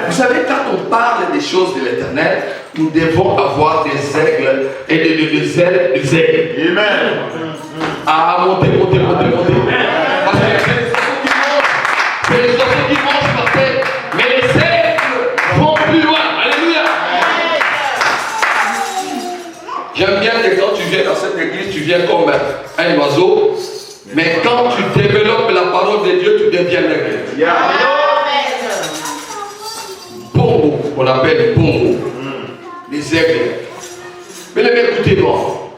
Vous savez, quand on parle des choses de l'éternel, nous devons avoir des aigles et des ailes des aigles. Amen. Ah, monter. Parce que c'est les oiseaux qui mangent par terre, mais les aigles vont plus loin. Alléluia. J'aime bien que quand tu viens dans cette église, tu viens comme un oiseau, mais quand tu développes la parole de Dieu, tu deviens l'aigle. Pombo, on appelle pombo. Les aigles. Mais écoutez-moi.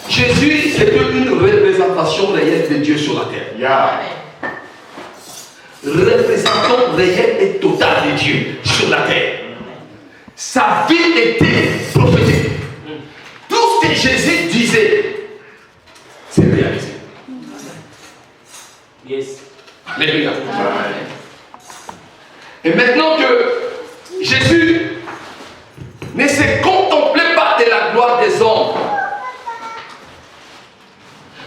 Jésus, c'était une représentation réelle de Dieu sur la terre. Représentation réelle et totale de Dieu sur la terre. Sa vie était prophétique. Tout ce que Jésus disait, c'est réalisé. Yes. Alléluia. Et maintenant que Jésus ne se contemplait pas de la gloire des hommes,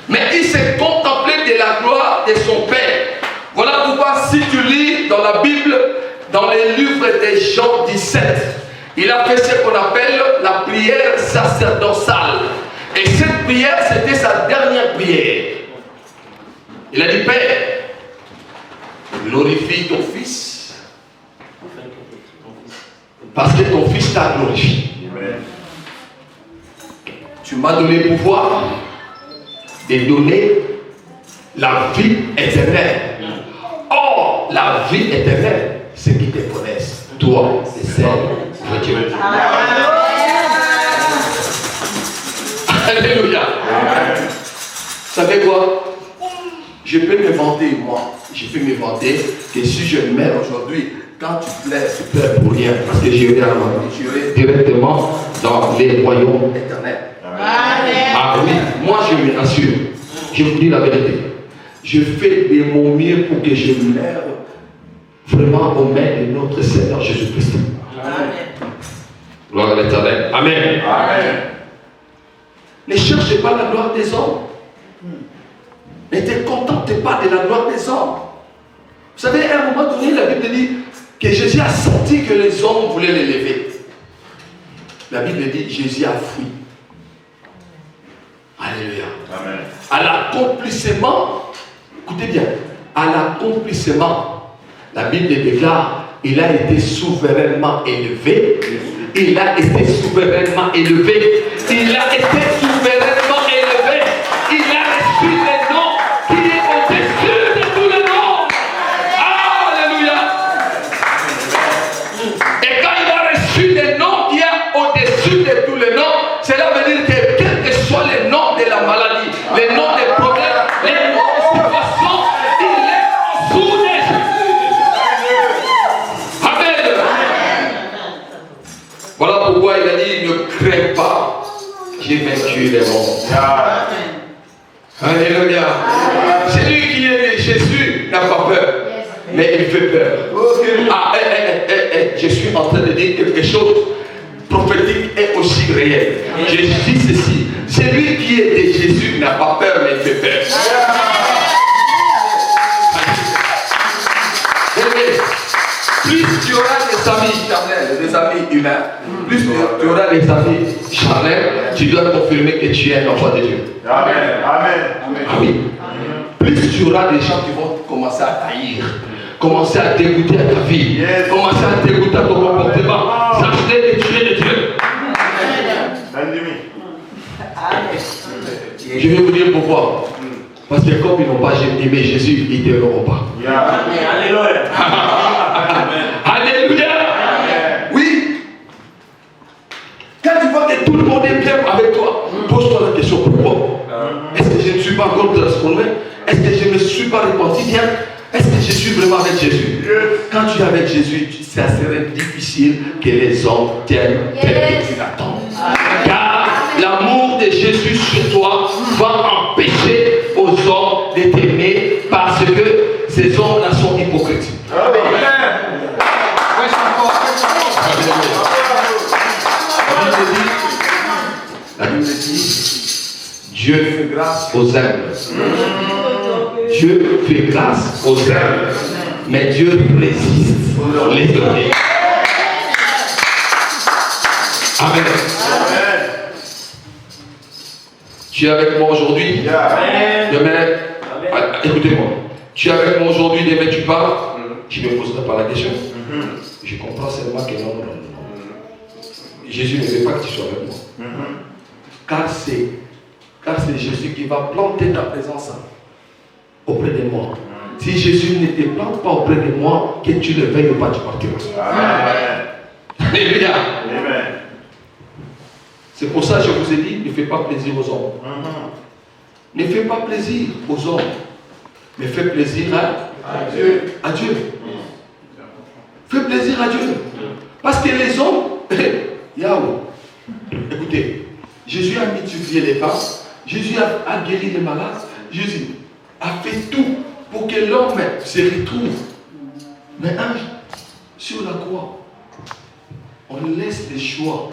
mais il s'est contemplé de la gloire de son Père. Voilà pourquoi si tu lis dans la Bible, dans les livres de Jean 17, il a fait ce qu'on appelle la prière sacerdotale. Et cette prière, c'était sa dernière prière. Il a dit, Père, glorifie ton Fils, parce que ton Fils t'a glorifié. Tu m'as donné le pouvoir de donner la vie éternelle. Or, la vie éternelle, c'est qui te connaissent, toi et celle de Dieu. Alléluia. Vous savez quoi? Je peux me vanter, moi. Je peux me vanter que si je meurs aujourd'hui, quand tu pleures, tu pleures pour rien. Parce que j'irai directement dans les royaumes éternels. Ah oui, moi je me rassure. Je vous dis la vérité. Je fais de mon mieux pour que je meure vraiment aux mains de notre Seigneur Jésus-Christ. Gloire à l'Éternel. Amen. Amen. Ne cherchez pas la gloire des hommes. Ne te contente pas de la gloire des hommes. Vous savez, à un moment donné, la Bible dit que Jésus a senti que les hommes voulaient l'élever. La Bible dit Jésus a fui. Alléluia. Amen. À l'accomplissement, écoutez bien, à l'accomplissement, la Bible déclare, il a été souverainement élevé. Il a été souverainement élevé. Il a été souverainement élevé. Il a reçu le nom qui est au-dessus de tous les noms. Alléluia. Et quand il a reçu le nom qui est au-dessus de tous les noms, cela veut dire que quel que soit le nom de la maladie, le nom des problèmes, le nom de situation, il est sous de Jésus. Amen. Voilà pourquoi il a dit, ne crains pas, j'ai vaincu le monde. Alléluia. Celui qui est de Jésus n'a pas peur, mais il fait peur. Ah, je suis en train de dire quelque chose prophétique et aussi réel. Je dis ceci, celui qui est de Jésus n'a pas peur, mais il fait peur. Plus tu auras des amis charnels, des amis humains, plus tu auras des amis charnels, tu dois confirmer que tu es un enfant de Dieu. Amen. Amen. Ah oui. Plus tu auras des gens qui vont commencer à taillir, commencer à dégoûter à ta vie, commencer à dégoûter à ton comportement, s'acheter de tuer de Dieu. Je vais vous dire pourquoi. Parce que comme ils n'ont pas aimé Jésus, ils ne t'aimeront pas. Alléluia. Alléluia. Oui. Quand tu vois que tout le monde est bien avec toi, pose-toi la question pourquoi. Est-ce que je ne suis pas encore transformé? Est-ce que je ne me suis pas repenti bien? Est-ce que je suis vraiment avec Jésus? Quand tu es avec Jésus, ça serait difficile que les hommes t'aiment tel que tu l'attends. Car l'amour de Jésus sur toi va empêcher aux hommes de t'aimer parce que ces hommes-là sont hypocrites. La Bible dit, Dieu fait grâce aux humbles. Dieu fait grâce aux humbles. Mais Dieu résiste vous les donner. Amen. Tu es avec moi aujourd'hui. Demain, écoutez-moi. Tu es avec moi aujourd'hui, demain tu pars. Je ne me poserai pas la question. Je comprends seulement que non. Jésus ne veut pas que tu sois avec moi. Car c'est Jésus qui va planter ta présence auprès de moi. Si Jésus ne te plante pas auprès de moi, que tu ne veuilles pas, tu partiras. Alléluia. C'est pour ça que je vous ai dit, ne fais pas plaisir aux hommes. Ne fais pas plaisir aux hommes, mais fais plaisir à Dieu. À Dieu. Fais plaisir à Dieu. Parce que les hommes, Yahweh, écoutez, Jésus a multiplié les pas, Jésus a guéri les malades, Jésus a fait tout pour que l'homme se retrouve. Mais sur la croix, on laisse les choix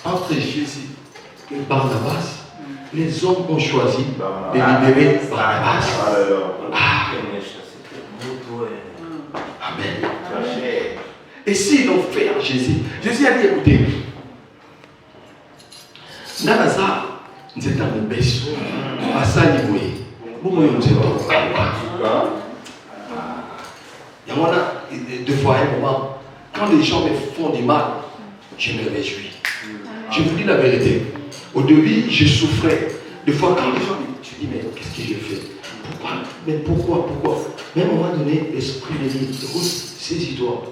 entre Jésus et Barnabas. Les hommes ont choisi de libérer Barnabas. Amen. Et s'ils l'ont fait à Jésus, Jésus a dit, écoutez, Nanaza, nous étions en baisse. À ça, nous il y a deux fois un moment, quand les gens me font du mal, je me réjouis. Je vous dis la vérité. Au début, je souffrais. Des fois, quand les gens me disent, tu dis, mais qu'est-ce que j'ai fait? Pourquoi? Mais pourquoi? Mais à un moment donné, l'Esprit me dit, écoute, saisis-toi.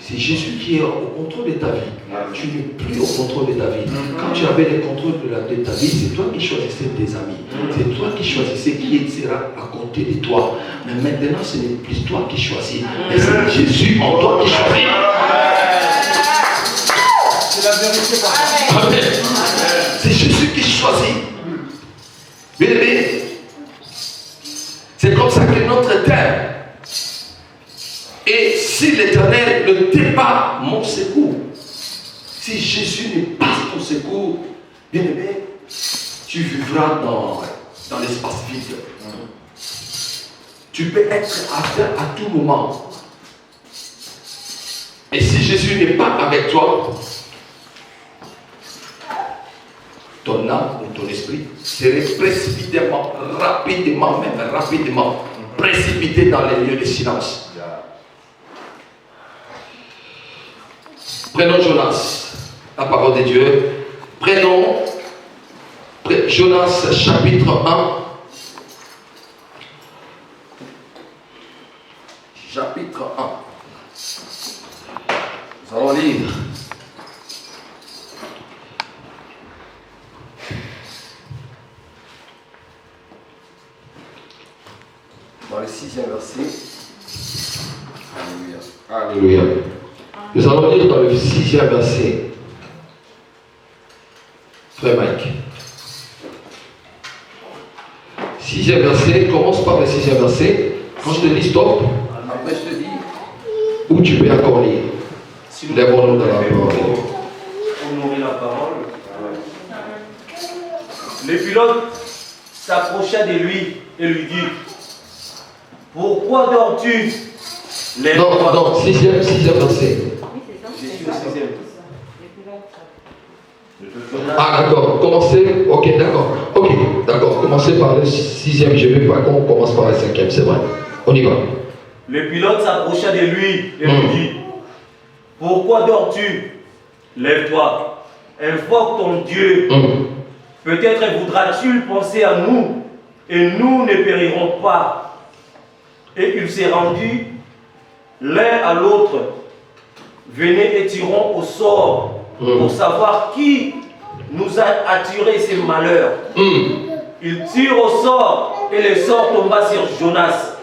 C'est Jésus qui est au contrôle de ta vie. Tu n'es plus au contrôle de ta vie. Quand tu avais le contrôle de ta vie, c'est toi qui choisissais tes amis. C'est toi qui choisissais qui sera à côté de toi. Mais maintenant, ce n'est plus toi qui choisis. Mais c'est Jésus en toi qui choisit. C'est la vérité, papa. Amen. C'est Jésus qui choisit. Bien aimé, c'est comme ça que notre terre. Et si l'Éternel ne t'est pas mon secours, si Jésus n'est pas ton secours, bien aimé, tu vivras dans l'espace vide. Tu peux être atteint à tout moment. Et si Jésus n'est pas avec toi, ton âme ou ton esprit serait précipitamment, rapidement, précipité dans les lieux de silence. Prenons Jonas, la parole de Dieu. Prenons Jonas chapitre 1. Chapitre 1. Nous allons lire. Dans le 6e verset. Alléluia. Alléluia. Nous allons lire dans le 6e verset. Frère Mike. 6e verset, commence par le 6e verset. Quand je te dis stop, après je te dis où tu peux encore lire. Lèvons-nous dans la parole. Pour nourrir la parole. Le pilote s'approcha de lui et lui dit, pourquoi dors-tu? Non, 6e verset. Je suis au 6e. Ah d'accord, commencez, ok d'accord, commencez par le 6e, je ne veux pas qu'on commence par le 5e, c'est vrai, on y va. Le pilote s'approcha de lui et lui dit, pourquoi dors-tu? Lève-toi, invoque ton Dieu, peut-être voudra-t-il penser à nous, et nous ne périrons pas. Et il s'est rendu l'un à l'autre, venez et tirons au sort, pour savoir qui nous a attiré ces malheurs. Il tire au sort et le sort tomba sur Jonas.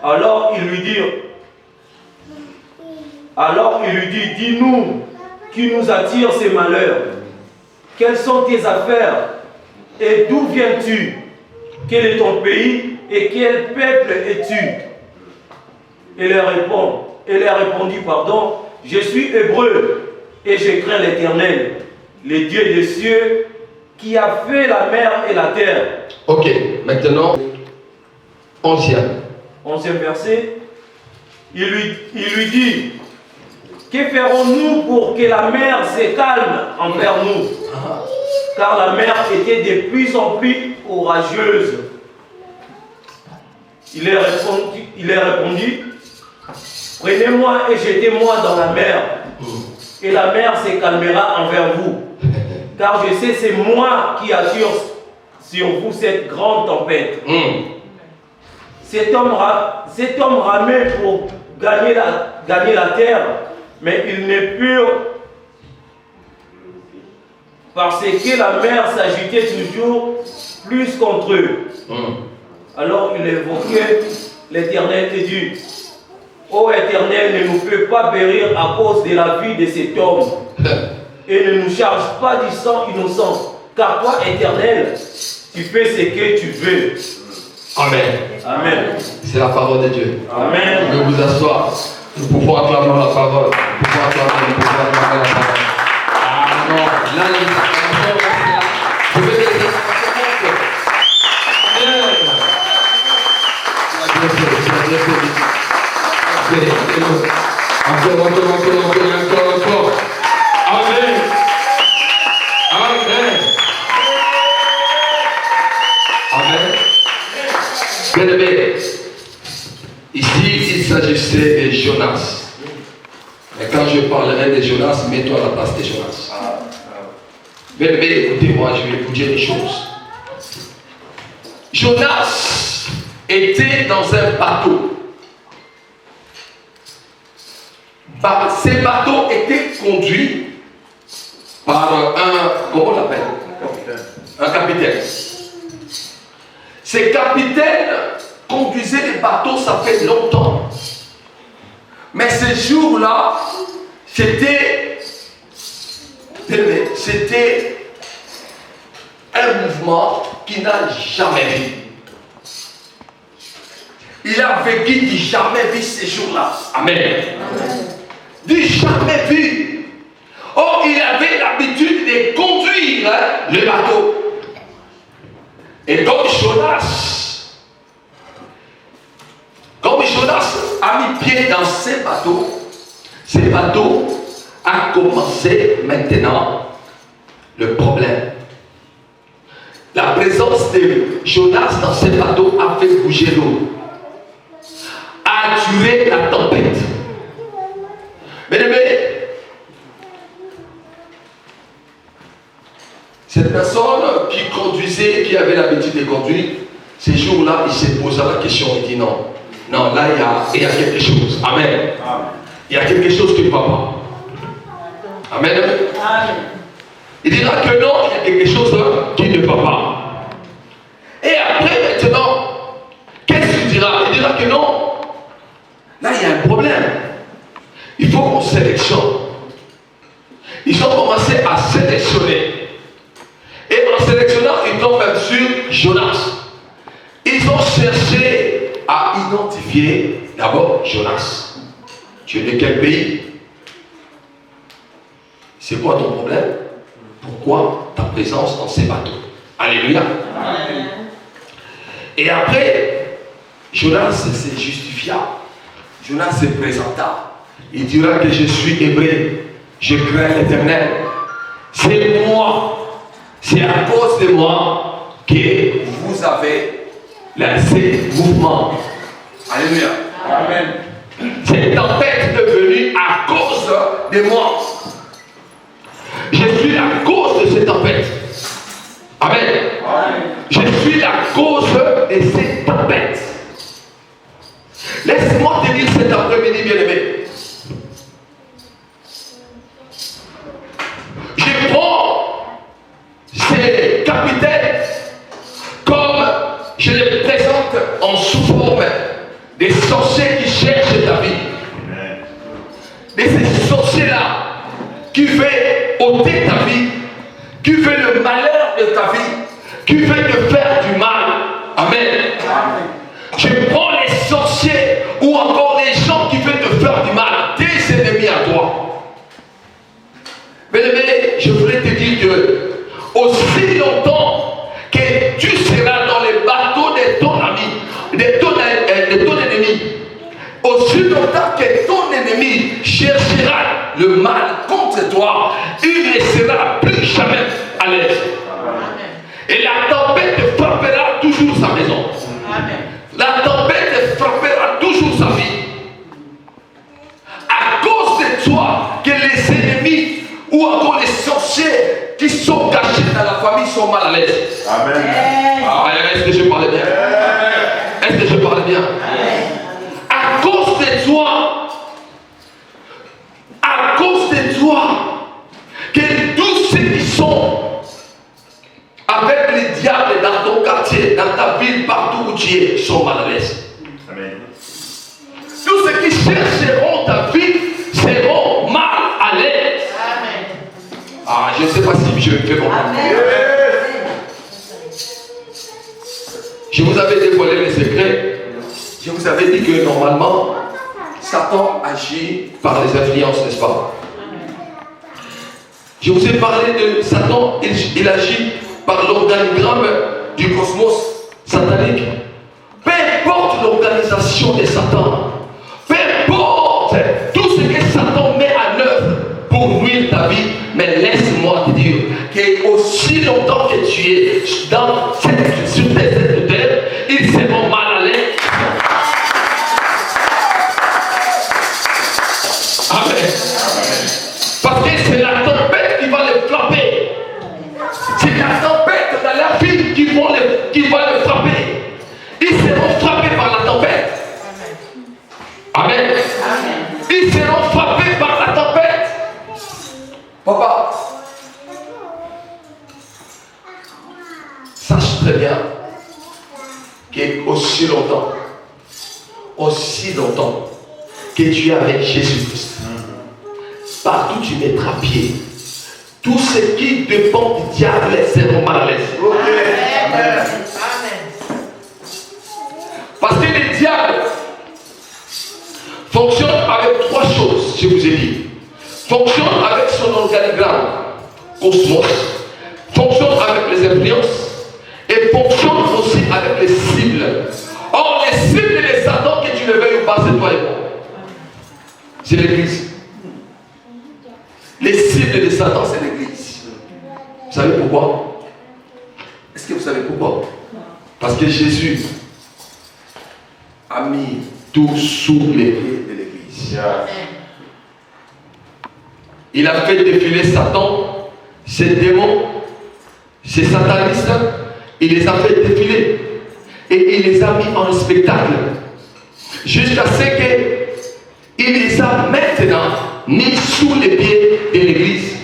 Alors il lui dit, dis-nous, qui nous attire ces malheurs? Quelles sont tes affaires? Et d'où viens-tu? Quel est ton pays? Et quel peuple es-tu? Et leur répondit, je suis hébreu et je crains l'Éternel, le Dieu des cieux, qui a fait la mer et la terre. Ok, maintenant, 11e verset. il lui dit, que ferons-nous pour que la mer se calme envers nous? Car la mer était de plus en plus orageuse. Il est répondu, prenez-moi et jetez-moi dans la mer, et la mer se calmera envers vous. Car je sais, c'est moi qui assure sur vous cette grande tempête. Cet homme ramait pour gagner la terre, mais il n'est pur parce que la mer s'agitait toujours plus contre eux. Alors il évoquait l'Éternel et dit, ô Éternel, ne nous fais pas périr à cause de la vie de cet homme, et ne nous charge pas du sang innocent, car toi, Éternel, tu fais ce que tu veux. Amen. Amen. C'est la parole de Dieu. Amen. Vous pouvez vous asseoir. Nous pouvons acclamer la parole. Nous pouvons acclamer la parole. Ah non, là, je vais laisser encore. Amen. Amen. Amen. Bien-aimé, ici il s'agissait de Jonas. Mais quand je parlerai de Jonas, mets-toi à la place de Jonas. Bien-aimé, écoutez-moi, je vais vous dire des choses. Jonas était dans un bateau. Ces bateaux étaient conduits par comment on l'appelle? Un capitaine. Ces capitaines conduisaient les bateaux, ça fait longtemps. Mais ce jour-là, c'était un mouvement qu'il n'a jamais vu. Il a vécu du jamais vu ce jour-là. Amen. Du jamais vu. Oh, il avait l'habitude de conduire le bateau. Et comme Jonas a mis pied dans ce bateau a commencé maintenant le problème. La présence de Jonas dans ce bateau a fait bouger l'eau, a duré la tempête. Bien-aimés, cette personne qui conduisait, qui avait l'habitude de conduire, ces jours-là, il s'est posé la question, il dit non. Non, là, il y a quelque chose. Amen. Il y a quelque chose qui ne va pas. Amen. Il dira que non, il y a quelque chose qui ne va pas. Et après, maintenant, qu'est-ce qu'il dira? Il dira que non. Là, il y a un problème. Il faut qu'on sélectionne. Ils ont commencé à sélectionner. Et en sélectionnant, ils tombent même sur Jonas. Ils ont cherché à identifier d'abord Jonas. Tu es de quel pays? C'est quoi ton problème? Pourquoi ta présence dans ces bateaux? Alléluia. Amen. Et après, Jonas se justifia. Jonas se présenta. Il dira que je suis hébreu. Je crains l'Éternel. C'est moi. C'est à cause de moi que vous avez lancé mouvement. Alléluia. Amen. Cette tempête est venue à cause de moi. Je suis la cause de cette tempête. Amen. Amen. Je suis la cause de cette tempête. Laisse-moi te dire cet après-midi, bien-aimé. Je prends ces capitaines comme je les présente en sous forme des sorciers qui cherchent ta vie. De ces sorciers-là qui veulent ôter ta vie, qui veulent le malheur de ta vie, qui veulent te faire du mal. Amen. Amen. Je prends les sorciers ou encore les gens qui veulent te faire du mal, tes ennemis à toi. Mais je voulais te dire que aussi longtemps que tu seras dans les bateaux de ton ami, de ton ennemi, aussi longtemps que ton ennemi cherchera le mal contre toi, il ne sera plus jamais à l'aise. Et la tempête frappera toujours sa maison. La tempête frappera toujours sa vie. À cause de toi, que les ennemis ou encore les sorciers qui sont cachés dans la famille sont mal à l'aise. Amen. Ah, est-ce que je parle bien? Est-ce que je parle bien? À cause de toi, que tous ceux qui sont avec les diables dans ton quartier, dans ta ville, partout où tu es, sont mal à l'aise. Amen. Tous ceux qui chercheront ta vie seront mal à l'aise. Ah, je ne sais pas si je me fais comprendre. Je vous avais dévoilé les secrets. Je vous avais dit que normalement, Satan agit par les influences, n'est-ce pas? Je vous ai parlé de Satan, il agit par l'organigramme du cosmos satanique. Peu importe l'organisation de Satan, peu importe tout ce que Satan met en œuvre pour nuire ta vie, mais laisse-moi te dire qu'aussi longtemps que tu es sur cette terre, ils seront mal à l'aise. Amen. Parce que c'est la tempête qui va les frapper. C'est la tempête dans la vie qui va les frapper. Ils seront frappés par la tempête. Amen. Ils seront frappés par la tempête. Papa, sache très bien qu'aussi longtemps que tu es avec Jésus-Christ, partout tu mettras pied, tout ce qui dépend du diable seront mal à l'aise. Amen. Parce que le diable fonctionne avec trois choses, je vous ai dit. Fonctionne avec son organigramme cosmos, fonctionne avec les influences et fonctionne aussi avec les cibles. Or, les cibles de Satan, que tu le veuilles ou pas, c'est toi et moi. C'est l'église. Les cibles de Satan, c'est l'église. Vous savez pourquoi? Est-ce que vous savez pourquoi? Parce que Jésus a mis tout sous les pieds de l'église. Il a fait défiler Satan, ses démons, ses satanistes, il les a fait défiler. Et il les a mis en spectacle. Jusqu'à ce qu'il les a maintenant mis sous les pieds de l'église.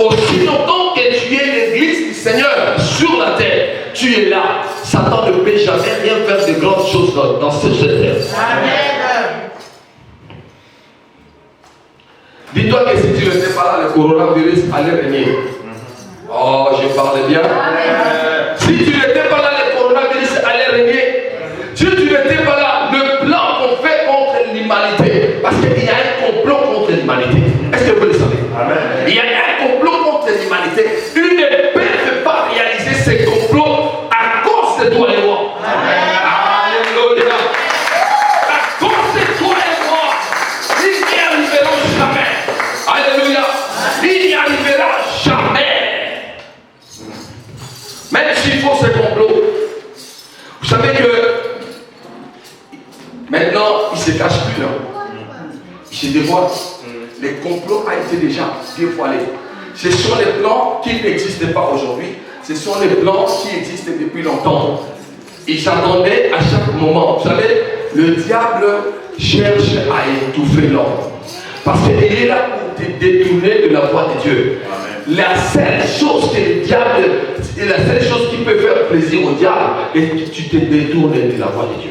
Aussi longtemps que tu es l'église du Seigneur sur la terre, tu es là. Satan ne peut jamais rien faire de grandes choses dans cette terre. Amen. Dis-toi que si tu n'étais pas là, le coronavirus allait régner. Oh, je parle bien. Amen. Si tu n'étais pas là, le coronavirus allait régner. Si tu n'étais pas là, le plan qu'on fait contre l'humanité, parce qu'il y a un complot contre l'humanité. Est-ce que vous le savez? Amen. Il y a un complot contre l'humanité. Une ne peut pas réaliser ce complot à cause de toi et moi. Amen. Alléluia. À cause de toi et moi, ils n'y arriveront jamais. Alléluia. Il n'y arrivera jamais. Même s'il faut ce complot. Vous savez que maintenant, il ne se cache plus là. Il se dévoile. Le complot a été déjà dévoilé. Ce sont les plans qui n'existent pas aujourd'hui. Ce sont les plans qui existent depuis longtemps. Ils s'attendaient à chaque moment. Vous savez, le diable cherche à étouffer l'homme. Parce qu'il est là pour te détourner de la voie de Dieu. Amen. La seule chose que le diable, et la seule chose qui peut faire plaisir au diable, est que tu te détournes de la voie de Dieu.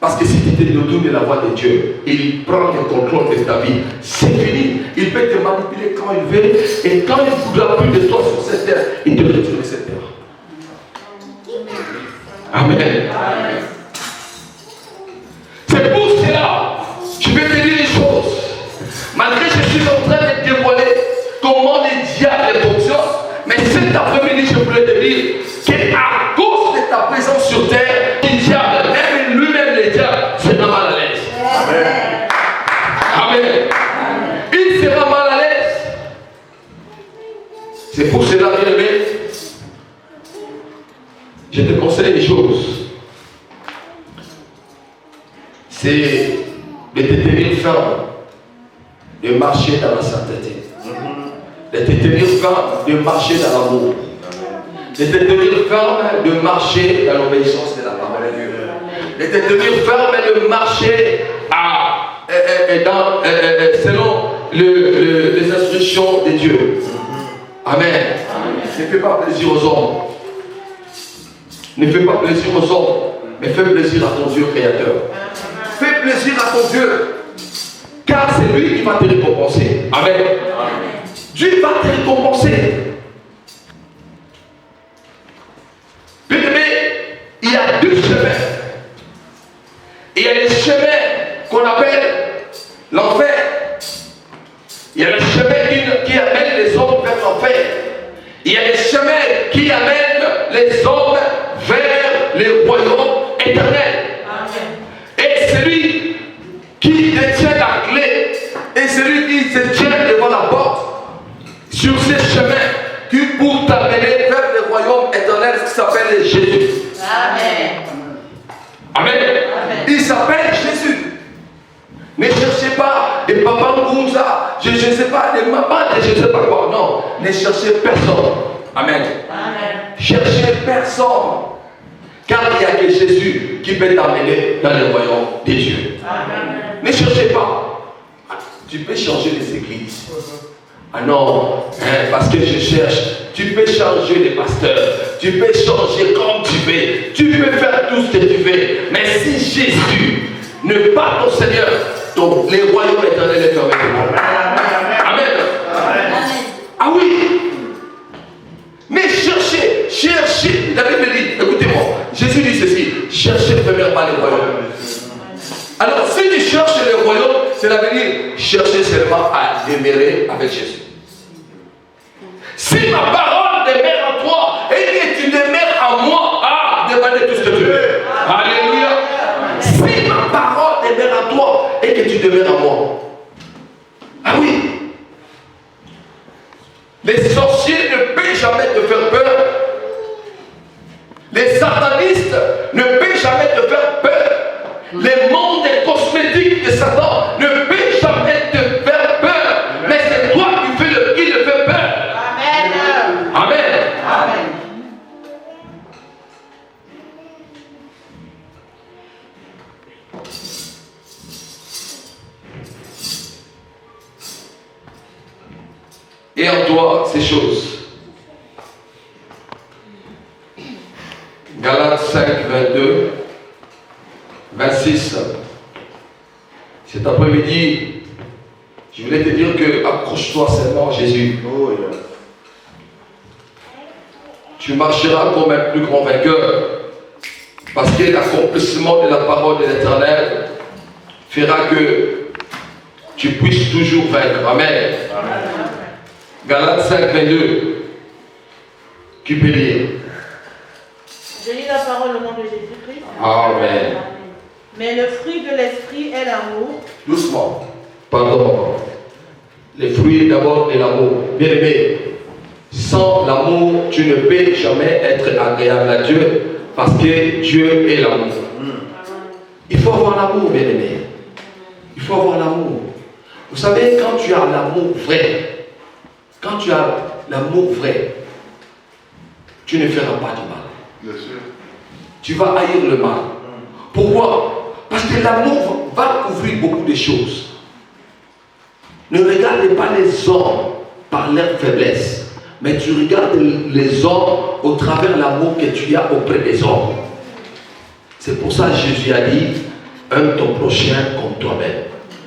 Parce que si tu te détournes de la voie de Dieu, il prend le contrôle de ta vie. C'est fini. Il peut te manipuler quand il veut. Et quand il ne voudra plus de toi sur cette terre, il te retire de cette terre. Amen. Amen. C'est pour cela, je vais te dire une chose. Malgré que je suis en train de dévoiler comment les diables fonctionnent, mais cet après-midi, je voulais te dire qu'à cause de ta présence sur terre, le diable, même lui-même les diables, c'est mal à l'aise. C'est pour cela, bien aimé, je te conseille une chose. C'est de te tenir ferme, de marcher dans la sainteté. De te tenir ferme, de marcher dans l'amour. De te tenir ferme, de marcher dans l'obéissance de la parole de Dieu. De te tenir ferme, de marcher selon les instructions de Dieu. Amen. Ne fais pas plaisir aux hommes. Ne fais pas plaisir aux hommes, mais fais plaisir à ton Dieu créateur. Fais plaisir à ton Dieu, car c'est lui qui va te récompenser. Amen. Dieu va te récompenser. Bien aimé, il y a deux chemins. Il y a le chemin qu'on appelle l'enfer. Il y a le chemin qui amène les hommes vers l'enfer. Il y a le chemin qui amène les hommes vers le royaume éternel. Et celui qui détient la clé et celui qui se tient devant la porte sur ce chemin qui pour t'amener vers le royaume éternel, ce qui s'appelle Jésus. Amen. Amen. Amen. Il s'appelle Jésus. Ne cherchez pas des papas Ngunza, je ne sais pas, des mamans, je ne sais pas quoi. Non, ne cherchez personne. Amen. Amen. Cherchez personne. Car il n'y a que Jésus qui peut t'amener dans le royaume des dieux. Amen. Ne cherchez pas. Tu peux changer les églises. Ah non, parce que je cherche. Tu peux changer les pasteurs. Tu peux changer comme tu veux. Tu peux faire tout ce que tu veux. Mais si Jésus n'est pas ton Seigneur, le royaume éternel est fermé. Amen. Amen. Ah oui. Mais cherchez. La Bible dit, écoutez-moi, Jésus dit ceci, cherchez premièrement le royaume. Alors, si tu cherches le royaume, cela veut dire chercher seulement à demeurer avec Jésus. Si ma parole demeure en toi et que tu demeures en moi, demandez tout ce que tu veux. Alléluia. Si ma parole demeure en toi et que tu demeures en moi. Ah oui. Les sorciers ne peuvent jamais te faire peur. Les satanistes ne peuvent jamais te faire peur. Les mondes cosmétiques de Satan ne peuvent jamais te faire peur. Mais c'est toi qui le fais peur. Amen. Amen. Amen. Et en toi, ces choses. Galates 5, 22, 26. Cet après-midi, je voulais te dire que accroche-toi seulement à Jésus. Oh, yeah. Tu marcheras comme un plus grand vainqueur. Parce que l'accomplissement de la parole de l'Éternel fera que tu puisses toujours vaincre. Amen. Amen. Galates 5, 22. Qui peut lire? Je lis la parole au nom de Jésus-Christ. Amen. Mais le fruit de l'esprit est l'amour. Doucement. Pardon. Les fruits d'abord est l'amour. Bien aimé, sans l'amour, tu ne peux jamais être agréable à Dieu parce que Dieu est l'amour. Il faut avoir l'amour, bien aimé. Il faut avoir l'amour. Vous savez, quand tu as l'amour vrai, tu ne feras pas du mal. Bien sûr. Tu vas haïr le mal. Pourquoi? Parce que l'amour va couvrir beaucoup de choses. Ne regardez pas les hommes par leur faiblesse, mais tu regardes les hommes au travers de l'amour que tu as auprès des hommes. C'est pour ça que Jésus a dit, aime ton prochain comme toi-même.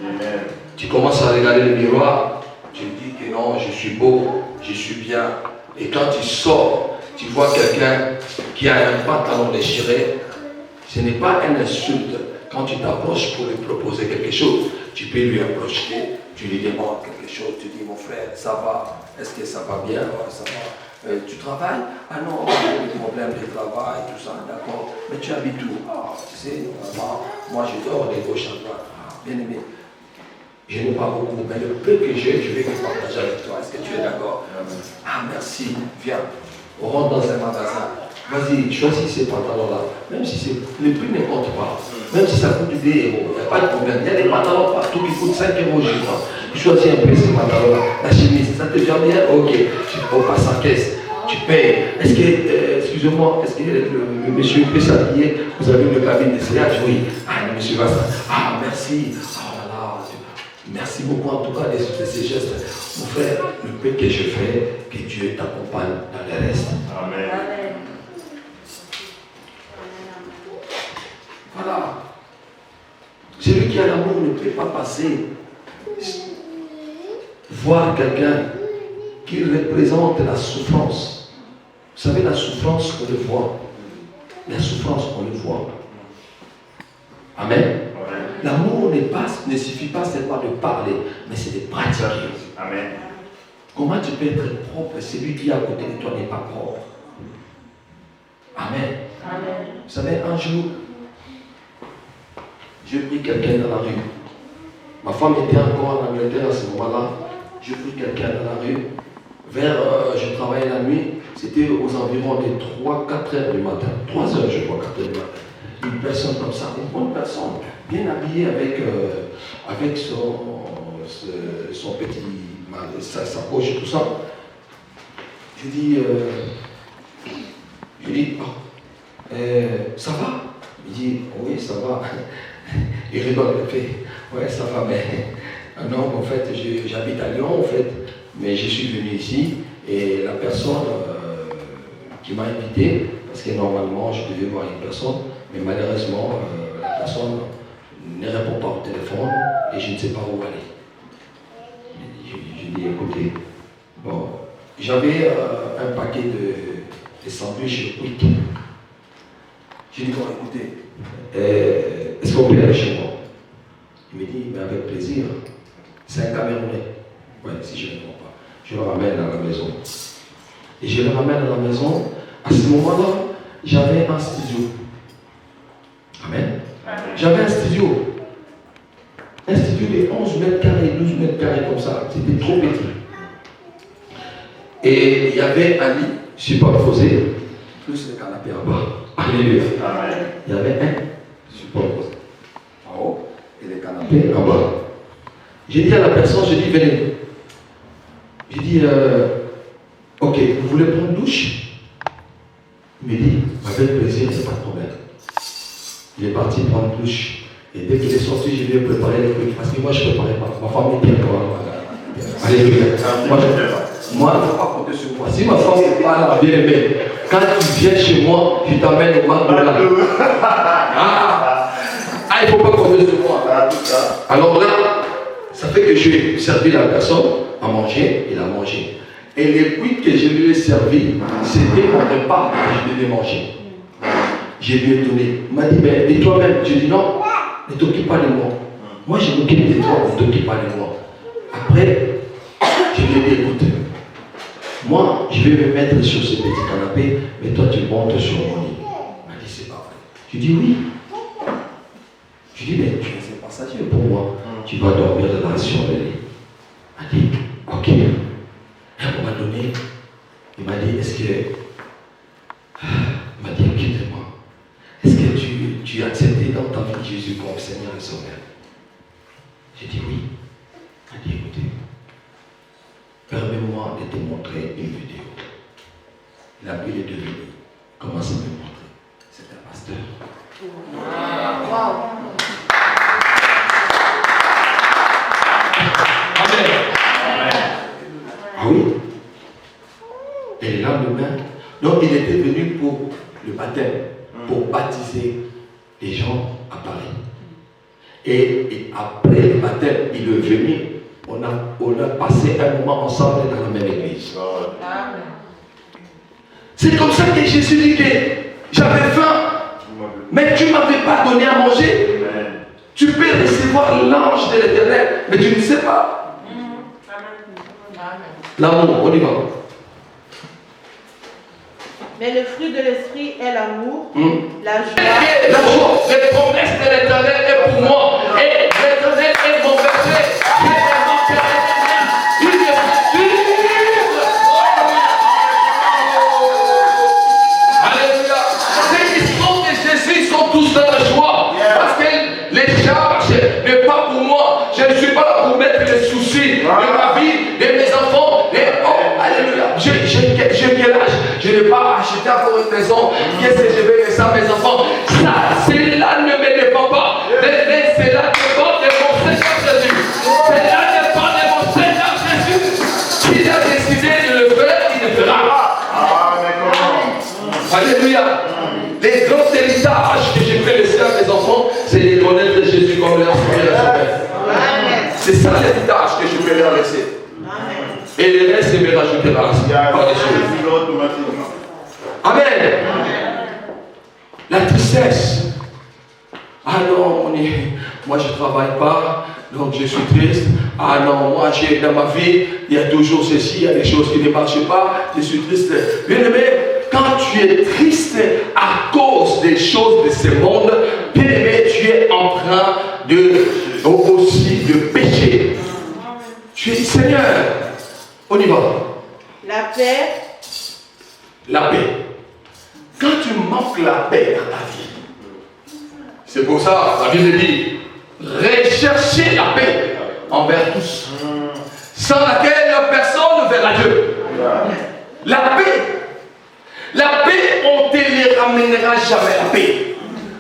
Amen. Tu commences à regarder le miroir, tu dis que non, je suis beau, je suis bien. Et quand tu sors, tu vois quelqu'un qui a un pantalon déchiré, ce n'est pas une insulte. Quand tu t'approches pour lui proposer quelque chose, tu peux lui approcher, tu lui demandes quelque chose, tu dis mon frère, ça va, est-ce que ça va bien? Ouais, ça va. Tu travailles? Ah non, j'ai des problèmes de travail, tout ça, d'accord. Mais tu habites où? Ah, tu sais, moi je dors de gauche à droite. Ah, bien aimé. Je n'ai pas beaucoup, mais le peu que j'ai, je vais le partager avec toi. Est-ce que tu es d'accord? Ah, merci. Viens. On rentre dans un magasin. Vas-y, choisis ces pantalons-là. Même si le prix ne compte pas. Même si ça coûte 2 €. Il n'y a pas de problème. Il y a des pantalons partout qui coûtent 5 €, je crois. Choisis un peu ces pantalons-là. La chemise, ça te vient bien? Ok. On passe en caisse. Tu payes. Est-ce que, excusez-moi, est-ce que le monsieur peut s'habiller? Vous avez une cabine d'essayage? Oui. Ah, le monsieur va ça. Ah, merci. Oh là là. Merci beaucoup en tout cas de ces gestes. Mon frère, le peu que je fais, que Dieu t'accompagne dans le reste. Amen. Voilà. Celui qui a l'amour ne peut pas passer. Voir quelqu'un qui représente la souffrance. Vous savez, la souffrance, on le voit. La souffrance, on le voit. Amen. L'amour ne suffit pas seulement de parler, mais c'est de pratiquer. Amen. Comment tu peux être propre? Celui qui est à côté de toi n'est pas propre. Amen. Amen. Vous savez, un jour, j'ai pris quelqu'un dans la rue. Ma femme était encore en Angleterre à ce moment-là. J'ai pris quelqu'un dans la rue. Je travaillais la nuit. C'était aux environs de 3-4 heures du matin. 3 heures, je crois, 4 heures du matin. Une personne comme ça, une bonne personne, bien habillée avec son petit, sa poche et tout ça. Je dis, ça va? Il dit, oui, ça va. Il rigole, il fait, ouais, ça va, mais non, en fait, j'habite à Lyon, en fait, mais je suis venu ici, et la personne qui m'a invité, parce que normalement, je devais voir une personne, mais malheureusement, la personne ne répond pas au téléphone, et je ne sais pas où aller. Je dis, écoutez, bon, j'avais un paquet de sandwichs quick. J'ai dit, bon, écoutez, est-ce qu'on peut aller chez moi? Il me dit, mais avec plaisir. C'est un Camerounais. Oui, si je ne me trompe pas. Je le ramène à la maison. Et je le ramène à la maison. À ce moment-là, j'avais un studio. Amen. J'avais un studio. Un studio de 11 mètres carrés, 12 mètres carrés comme ça. C'était trop petit. Et il y avait un lit superposé, plus le canapé en bas. Alléluia. Il y avait un superposé en haut et le canapé en bas. J'ai dit à la personne, j'ai dit, venez. J'ai dit, ok, vous voulez prendre une douche? Il me dit, avec plaisir, c'est pas de problème. Il est parti prendre une douche. Et dès qu'il est sorti, je lui ai préparé les trucs. Parce que moi, je ne préparais pas. Ma femme était encore. Alléluia. Moi, il ne faut pas compter sur moi. Si ma femme n'est pas là, bien aimée, quand tu viens chez moi, tu t'amènes au McDonald's. Il ne faut pas compter sur moi. Alors là, ça fait que j'ai servi la personne à manger, il a mangé. Et les cuites que je lui ai servi, c'était mon repas que je devais manger. Je lui ai donné. Il m'a dit, mais et toi-même? Je dis non, ne t'occupe pas de moi. Moi, je m'occupe de toi, ne t'occupe pas de moi. Après, je lui ai dit, écoute, moi, je vais me mettre sur ce petit canapé, mais toi, tu montes sur mon lit. Il m'a dit, c'est pas vrai. Je dis oui. Je dis, mais tu es un passager pour moi. Tu vas dormir là sur le lit. Il m'a dit, ok. À un moment donné, il m'a dit, est-ce que. Il m'a dit, écoute-moi. Est-ce que tu as accepté dans ta vie Jésus comme Seigneur et Sauveur? J'ai dit oui. Il m'a dit, écoutez, permets-moi de te montrer une vidéo. Il a pris les 2 vidéos. Commence à me montrer. C'est un pasteur. Wow. Ah oui. Et le lendemain, donc il était venu pour le baptême, pour baptiser les gens à Paris. Et après le baptême, il est venu, on a passé un moment ensemble dans la même église. C'est comme ça que Jésus dit que j'avais faim, mais tu ne m'avais pas donné à manger. Tu peux recevoir l'ange de l'Éternel, mais tu ne sais pas. L'amour, on y va. Mais le fruit de l'esprit est l'amour, la joie. La promesse de l'Éternel est pour moi. Et l'Éternel est mon berger. mettre les soucis de ma vie, de mes enfants. Oh, alléluia. J'ai quel âge? Je n'ai pas acheté encore une maison. Qu'est-ce que je vais laisser à mes enfants? Ça, cela ne me dépend pas. Mais cela dépend de mon Seigneur Jésus. Cela dépend de mon Seigneur Jésus. S'il a décidé de le faire, il le fera. Alléluia. Les grands héritages que je vais laisser à mes enfants, c'est les connaître de Jésus comme leur Seigneur. C'est ça l'héritage que je vais leur laisser. Et le reste, il me rajoutera par-dessus. Amen. La tristesse. Ah non, moi je ne travaille pas, donc je suis triste. Ah non, moi j'ai dans ma vie, il y a toujours ceci, il y a des choses qui ne marchent pas, je suis triste. Bien aimé, quand tu es triste à cause des choses de ce monde, bien aimé, tu es en train aussi de pécher. Tu dis, Seigneur, on y va. La paix. La paix. Quand tu manques la paix dans ta vie, c'est pour ça, la Bible dit, recherchez la paix envers tous, sans laquelle personne ne verra Dieu. La paix, on ne te les ramènera jamais la paix.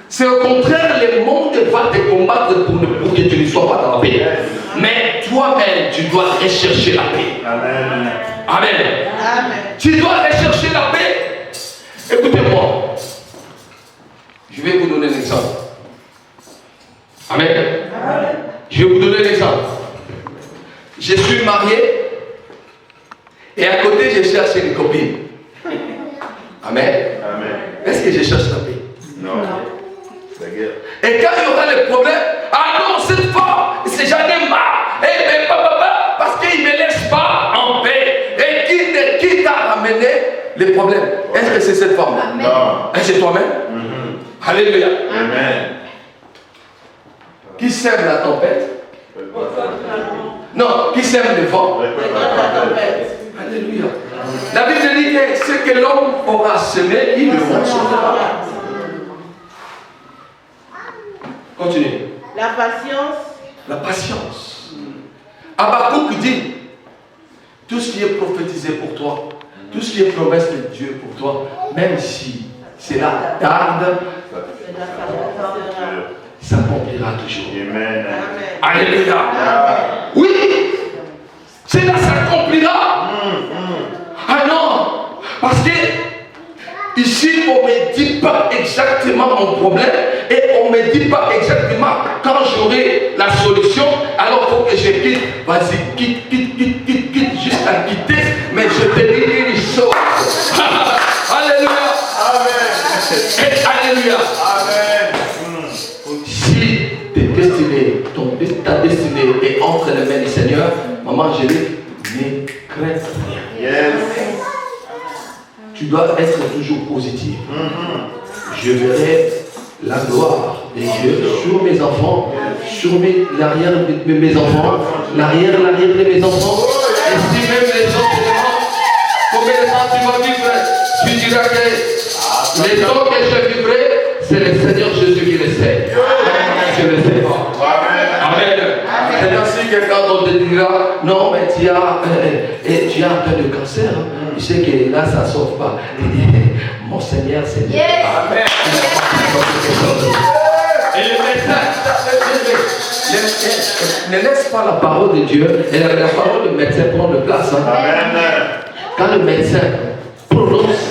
C'est au contraire, le monde va te combattre pour que tu ne sois pas dans la paix. Mais toi-même, tu dois rechercher la paix. Amen. Amen. Amen. Tu dois rechercher la paix. Écoutez-moi. Je vais vous donner un exemple. Amen. Amen. Je vais vous donner un exemple. Je suis marié et à côté, je cherche une copine. Amen. Amen. Est-ce que je cherche la paix? Non. Et quand il y aura le problème, ah non, cette femme, j'en ai marre, parce qu'il ne me laisse pas en paix. Et qui t'a ramené les problèmes? Est-ce que c'est cette femme? Non. Est-ce que c'est toi-même? Alléluia. Amen. Qui sème la tempête? Non, qui sème le vent? Alléluia. La Bible dit que ce que l'homme aura semé, il le recevra. Continue. La patience. La patience. Habakkuk dit, tout ce qui est prophétisé pour toi, tout ce qui est promesse de Dieu pour toi, même si cela tarde, ça s'accomplira toujours. Amen. Alléluia. Oui, cela s'accomplira. Ah non, parce que ici on ne me dit pas exactement mon problème et on ne me dit pas exactement quand j'aurai la solution. Alors il faut que je quitte. Vas-y, quitte, juste à quitter. Mais je te dis une chose. Alléluia. Amen. Alléluia. Amen. Si tes destinées, ta destinée est entre les mains du Seigneur, maman, je dis, ne crains rien. Yes. Tu dois être toujours positif. Je verrai la gloire de Dieu sur mes enfants, sur l'arrière de mes enfants, l'arrière de mes enfants. Et si même les gens te demandent combien de temps tu vas vivre, tu diras que les temps que je vivrai, c'est le Seigneur Jésus qui le sait. Je ne sais pas. Amen. C'est ainsi que quand on te dira, non, mais tu as un cas de cancer, tu sais que là, ça ne sauve pas. Mon Seigneur, c'est Dieu. Amen. Et le médecin, ne laisse pas la parole de Dieu et la parole du médecin prendre place. Amen. Quand le médecin prononce